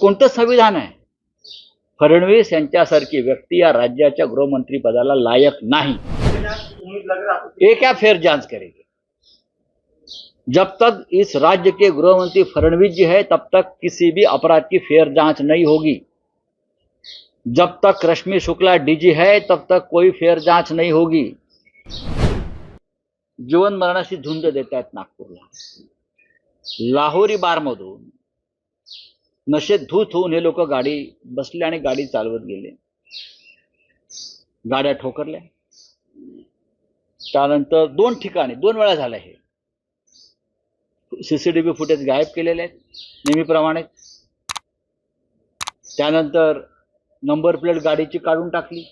कोणतं संविधान आहे? फडणवीस यांच्यासारखी व्यक्ति या राज्याच्या गृहमंत्री पदाला लायक नहीं। ये क्या फेर जांच करेगी? जब तक इस राज्य के गृहमंत्री फडणवीस जी है तब तक किसी भी अपराध की फेर जांच नहीं होगी। जब तक रश्मि शुक्ला डीजी है तब तक कोई फेर जांच नहीं होगी। जीवन मरणाची झुंज देत आहेत नागपूरला। लाहोरी बारमधून नशेत धूत होऊन हे लोक गाडी बसले आणि गाडी चालवत गेले। गाड्या ठोकरल्या। त्यानंतर दोन ठिकाणी दोन वेळा झालं हे। सीसीटीव्ही फुटेज गायब केलेले आहेत नेहमीप्रमाणे। त्यानंतर नंबर प्लेट गाडीची काढून टाकली।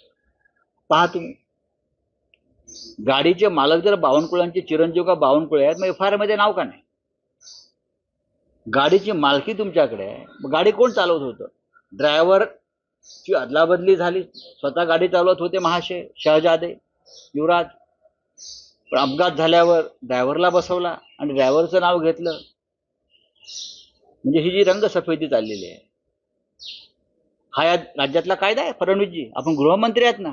पहा तुम्ही, गाडीचे मालक जर बावनकुळ्यांचे चिरंजीव का बावनकुळे आहेत, मग एफआयआर मध्ये नाव का नाही? गाडीची मालकी तुमच्याकडे आहे, मग गाडी कोण चालवत होतं? ड्रायव्हरची अदलाबदली झाली, स्वतः गाडी चालवत होते महाशय शहजादे युवराज, पण अपघात झाल्यावर ड्रायव्हरला बसवला आणि ड्रायव्हरचं नाव घेतलं। म्हणजे ही जी रंगसफेदी चाललेली आहे, हा या राज्यातला कायदा आहे? फडणवीसजी, आपण गृहमंत्री आहेत ना,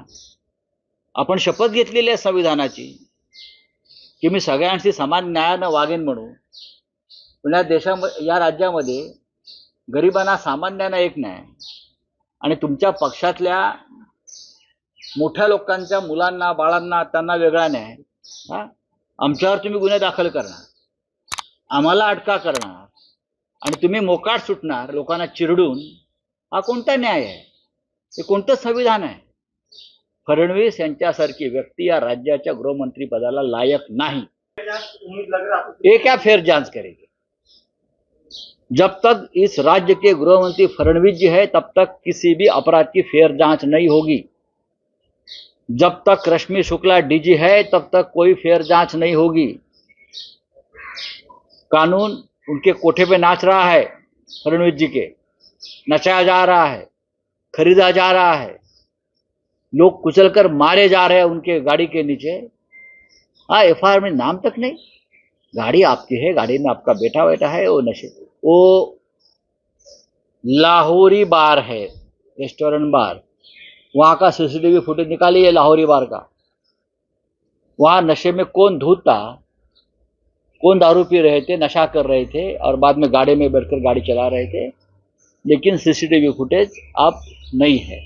आपण शपथ घेतलेली आहे संविधानाची की मी सगळ्यांशी समान न्यायानं वागेन म्हणून। पण या राज्यामध्ये गरिबांना सामान्यांना एक न्याय आणि तुमच्या पक्षातल्या मोठ्या लोकांच्या मुलांना बाळांना त्यांना वेगळा न्याय। आमच्यावर तुम्ही गुन्हे दाखल करणार, आम्हाला अटका करणार आणि तुम्ही मोकाट सुटणार लोकांना चिरडून। हा कोणता न्याय आहे? हे कोणतं संविधान आहे? फडणवीस यांच्यासारखी व्यक्ति या राज्याच्या गृहमंत्री पदाला लायक नहीं। ये क्या फेर जांच करेगी? जब तक इस राज्य के गृहमंत्री फडणवीस जी है तब तक किसी भी अपराध की फेर जांच नहीं होगी। जब तक रश्मि शुक्ला डीजी है तब तक कोई फेर जांच नहीं होगी। कानून उनके कोठे पे नाच रहा है, फडणवीस जी के नचाया जा रहा है, खरीदा जा रहा है, लोग कुचलकर मारे जा रहे हैं उनके गाड़ी के नीचे। हाँ, एफआईआर में नाम तक नहीं। गाड़ी आपकी है, गाड़ी में आपका बेटा बैठा है, वो नशे, वो लाहौरी बार है, रेस्टोरेंट बार, वहाँ का सीसीटीवी फुटेज निकालिए लाहौरी बार का। वहाँ नशे में कौन धूत था, कौन दारू पी रहे थे, नशा कर रहे थे और बाद में गाड़ी में बैठकर गाड़ी चला रहे थे, लेकिन सीसीटीवी फुटेज अब नहीं है।